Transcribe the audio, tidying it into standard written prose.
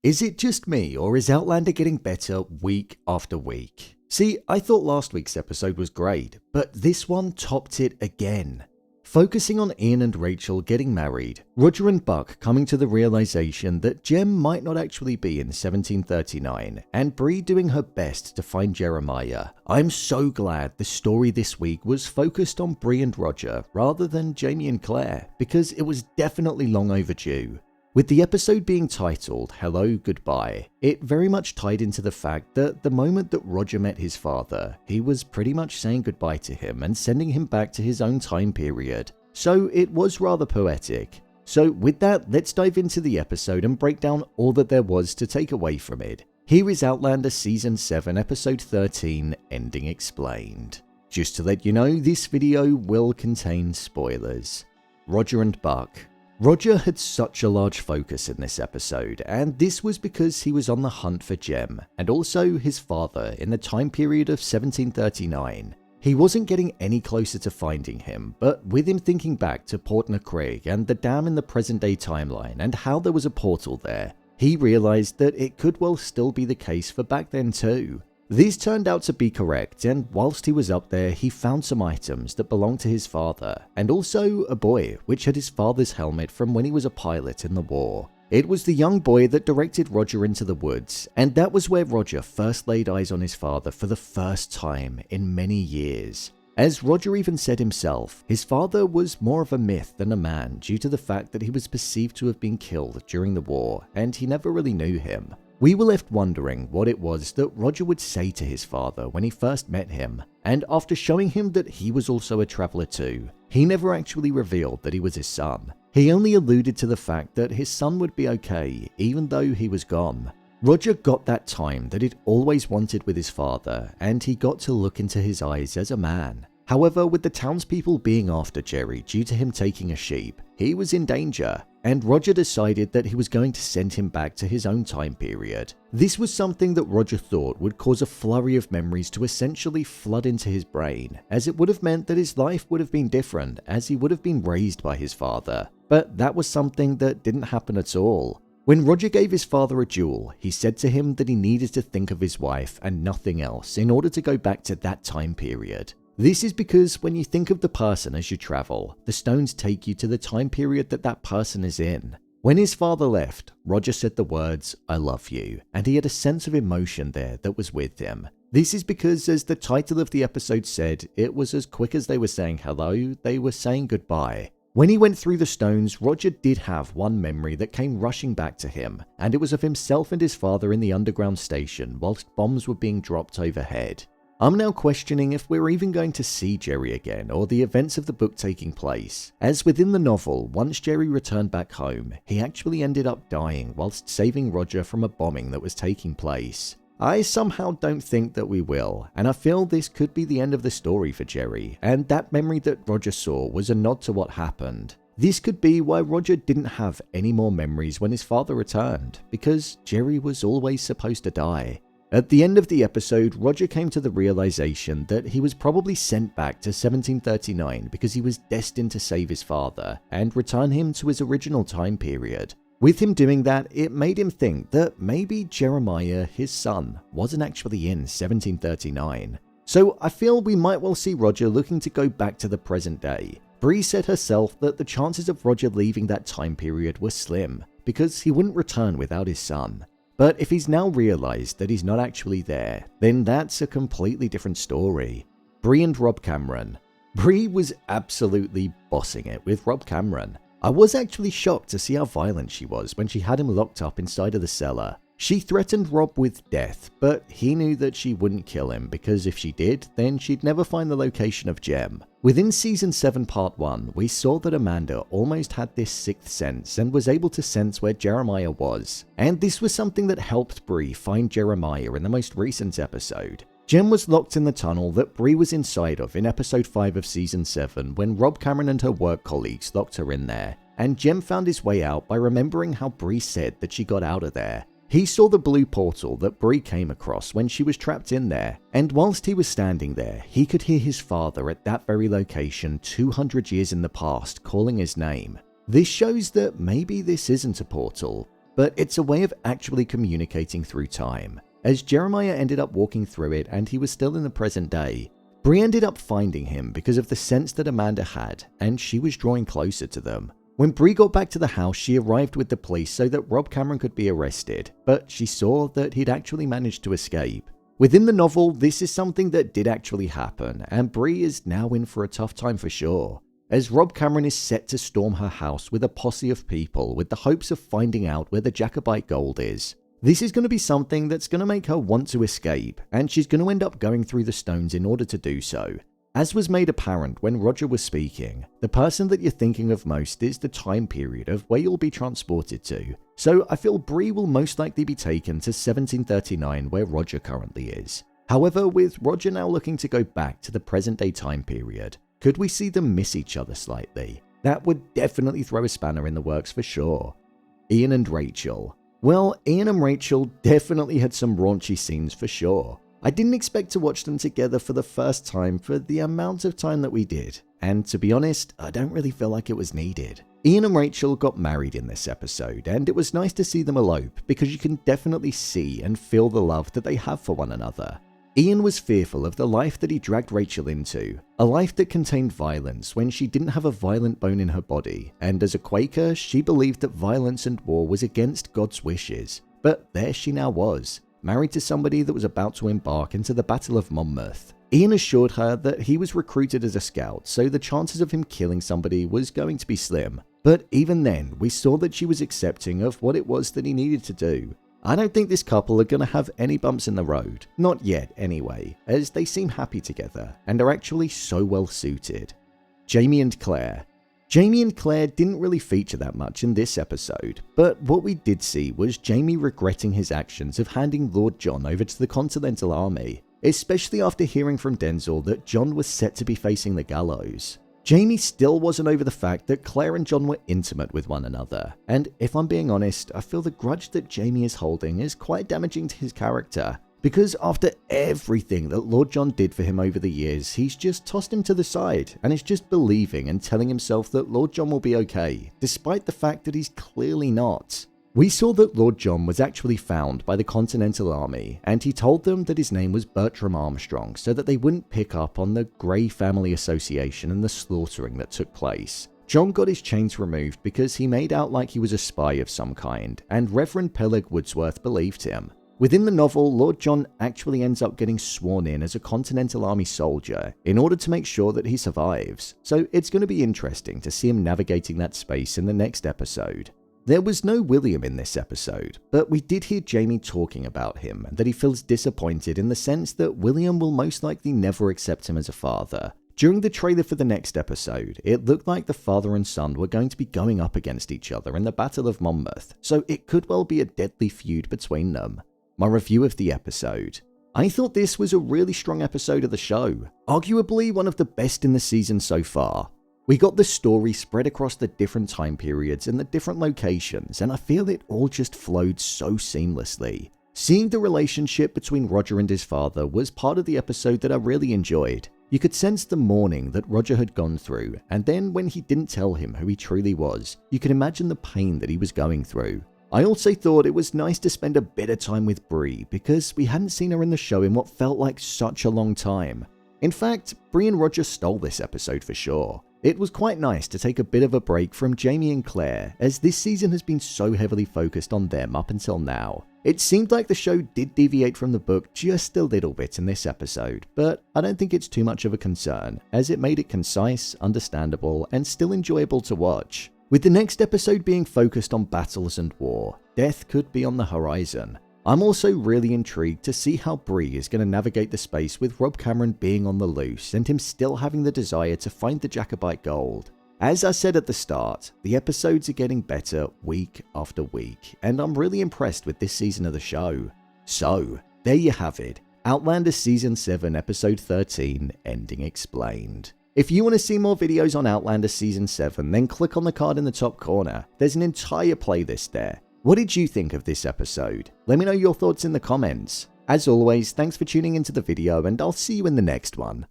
Is it just me, or is Outlander getting better week after week? See, I thought last week's episode was great, but this one topped it again. Focusing on Ian and Rachel getting married, Roger and Buck coming to the realization that Jem might not actually be in 1739, and Bree doing her best to find Jeremiah. I'm so glad the story this week was focused on Bree and Roger rather than Jamie and Clare, because it was definitely long overdue. With the episode being titled Hello, Goodbye, it very much tied into the fact that the moment that Roger met his father, he was pretty much saying goodbye to him and sending him back to his own time period. So it was rather poetic. So with that, let's dive into the episode and break down all that there was to take away from it. Here is Outlander Season 7, Episode 13, Ending Explained. Just to let you know, this video will contain spoilers. Roger and Buck. Roger had such a large focus in this episode, and this was because he was on the hunt for Jem, and also his father in the time period of 1739. He wasn't getting any closer to finding him, but with him thinking back to Portnacrig and the dam in the present day timeline and how there was a portal there, he realized that it could well still be the case for back then too. This turned out to be correct, and whilst he was up there, he found some items that belonged to his father, and also a boy which had his father's helmet from when he was a pilot in the war. It was the young boy that directed Roger into the woods, and that was where Roger first laid eyes on his father for the first time in many years. As Roger even said himself, his father was more of a myth than a man due to the fact that he was perceived to have been killed during the war, and he never really knew him. We were left wondering what it was that Roger would say to his father when he first met him, and after showing him that he was also a traveler too, he never actually revealed that he was his son. He only alluded to the fact that his son would be okay even though he was gone. Roger got that time that he'd always wanted with his father, and he got to look into his eyes as a man. However, with the townspeople being after Jerry due to him taking a sheep, he was in danger, and Roger decided that he was going to send him back to his own time period. This was something that Roger thought would cause a flurry of memories to essentially flood into his brain, as it would have meant that his life would have been different, as he would have been raised by his father. But that was something that didn't happen at all. When Roger gave his father a jewel, he said to him that he needed to think of his wife and nothing else in order to go back to that time period. This is because when you think of the person as you travel, the stones take you to the time period that that person is in. When his father left, Roger said the words, "I love you," and he had a sense of emotion there that was with him. This is because, as the title of the episode said, it was as quick as they were saying hello, they were saying goodbye. When he went through the stones, Roger did have one memory that came rushing back to him, and it was of himself and his father in the underground station whilst bombs were being dropped overhead. I'm now questioning if we're even going to see Jerry again or the events of the book taking place, as within the novel, once Jerry returned back home, he actually ended up dying whilst saving Roger from a bombing that was taking place. I somehow don't think that we will, and I feel this could be the end of the story for Jerry, and that memory that Roger saw was a nod to what happened. This could be why Roger didn't have any more memories when his father returned, because Jerry was always supposed to die. At the end of the episode, Roger came to the realization that he was probably sent back to 1739 because he was destined to save his father and return him to his original time period. With him doing that, it made him think that maybe Jeremiah, his son, wasn't actually in 1739. So I feel we might well see Roger looking to go back to the present day. Bree said herself that the chances of Roger leaving that time period were slim, because he wouldn't return without his son. But if he's now realized that he's not actually there, then that's a completely different story. Bree and Rob Cameron. Bree was absolutely bossing it with Rob Cameron. I was actually shocked to see how violent she was when she had him locked up inside of the cellar. She threatened Rob with death, but he knew that she wouldn't kill him because if she did, then she'd never find the location of Jem. Within Season 7 Part 1, we saw that Amanda almost had this sixth sense and was able to sense where Jeremiah was. And this was something that helped Bree find Jeremiah in the most recent episode. Jem was locked in the tunnel that Bree was inside of in Episode 5 of Season 7 when Rob Cameron and her work colleagues locked her in there. And Jem found his way out by remembering how Bree said that she got out of there. He saw the blue portal that Bree came across when she was trapped in there, and whilst he was standing there, he could hear his father at that very location 200 years in the past calling his name. This shows that maybe this isn't a portal. but it's a way of actually communicating through time. As Jeremiah ended up walking through it and he was still in the present day, Bree ended up finding him because of the sense that Amanda had, and she was drawing closer to them. When Bree got back to the house, she arrived with the police so that Rob Cameron could be arrested, but she saw that he'd actually managed to escape. Within the novel, this is something that did actually happen, and Bree is now in for a tough time for sure, as Rob Cameron is set to storm her house with a posse of people with the hopes of finding out where the Jacobite gold is. This is going to be something that's going to make her want to escape, and she's going to end up going through the stones in order to do so. As was made apparent when Roger was speaking, the person that you're thinking of most is the time period of where you'll be transported to. So I feel Bree will most likely be taken to 1739 where Roger currently is. However, with Roger now looking to go back to the present day time period, could we see them miss each other slightly? That would definitely throw a spanner in the works for sure. Ian and Rachel. Well, Ian and Rachel definitely had some raunchy scenes for sure. I didn't expect to watch them together for the first time for the amount of time that we did, and to be honest, I don't really feel like it was needed. Ian and Rachel got married in this episode, and it was nice to see them elope because you can definitely see and feel the love that they have for one another. Ian was fearful of the life that he dragged Rachel into, a life that contained violence when she didn't have a violent bone in her body, and as a Quaker, she believed that violence and war was against God's wishes. But there she now was, married to somebody that was about to embark into the Battle of Monmouth. Ian assured her that he was recruited as a scout, so the chances of him killing somebody was going to be slim. But even then, we saw that she was accepting of what it was that he needed to do. I don't think this couple are going to have any bumps in the road, not yet anyway, as they seem happy together and are actually so well suited. Jamie and Clare. Jamie and Clare didn't really feature that much in this episode, but what we did see was Jamie regretting his actions of handing Lord John over to the Continental Army, especially after hearing from Denzel that John was set to be facing the gallows. Jamie still wasn't over the fact that Claire and John were intimate with one another, and if I'm being honest, I feel the grudge that Jamie is holding is quite damaging to his character, because after everything that Lord John did for him over the years, he's just tossed him to the side and is just believing and telling himself that Lord John will be okay, despite the fact that he's clearly not. We saw that Lord John was actually found by the Continental Army, and he told them that his name was Bertram Armstrong so that they wouldn't pick up on the Grey Family Association and the slaughtering that took place. John got his chains removed because he made out like he was a spy of some kind, and Reverend Peleg Woodsworth believed him. Within the novel, Lord John actually ends up getting sworn in as a Continental Army soldier in order to make sure that he survives, so it's going to be interesting to see him navigating that space in the next episode. There was no William in this episode, but we did hear Jamie talking about him and that he feels disappointed in the sense that William will most likely never accept him as a father. During the trailer for the next episode, it looked like the father and son were going to be going up against each other in the Battle of Monmouth, so it could well be a deadly feud between them. My review of the episode. I thought this was a really strong episode of the show, arguably one of the best in the season so far. We got the story spread across the different time periods and the different locations, and I feel it all just flowed so seamlessly. Seeing the relationship between Roger and his father was part of the episode that I really enjoyed. You could sense the mourning that Roger had gone through, and then when he didn't tell him who he truly was, you could imagine the pain that he was going through. I also thought it was nice to spend a bit of time with Bree because we hadn't seen her in the show in what felt like such a long time. In fact, Bree and Roger stole this episode for sure. It was quite nice to take a bit of a break from Jamie and Clare, as this season has been so heavily focused on them up until now. It seemed like the show did deviate from the book just a little bit in this episode, but I don't think it's too much of a concern, as it made it concise, understandable, and still enjoyable to watch. With the next episode being focused on battles and war, death could be on the horizon. I'm also really intrigued to see how Bree is going to navigate the space with Rob Cameron being on the loose and him still having the desire to find the Jacobite gold. As I said at the start, the episodes are getting better week after week, and I'm really impressed with this season of the show. So, there you have it, Outlander Season 7 Episode 13, Ending Explained. If you want to see more videos on Outlander Season 7, then click on the card in the top corner. There's an entire playlist there. What did you think of this episode? Let me know your thoughts in the comments. As always, thanks for tuning into the video, and I'll see you in the next one.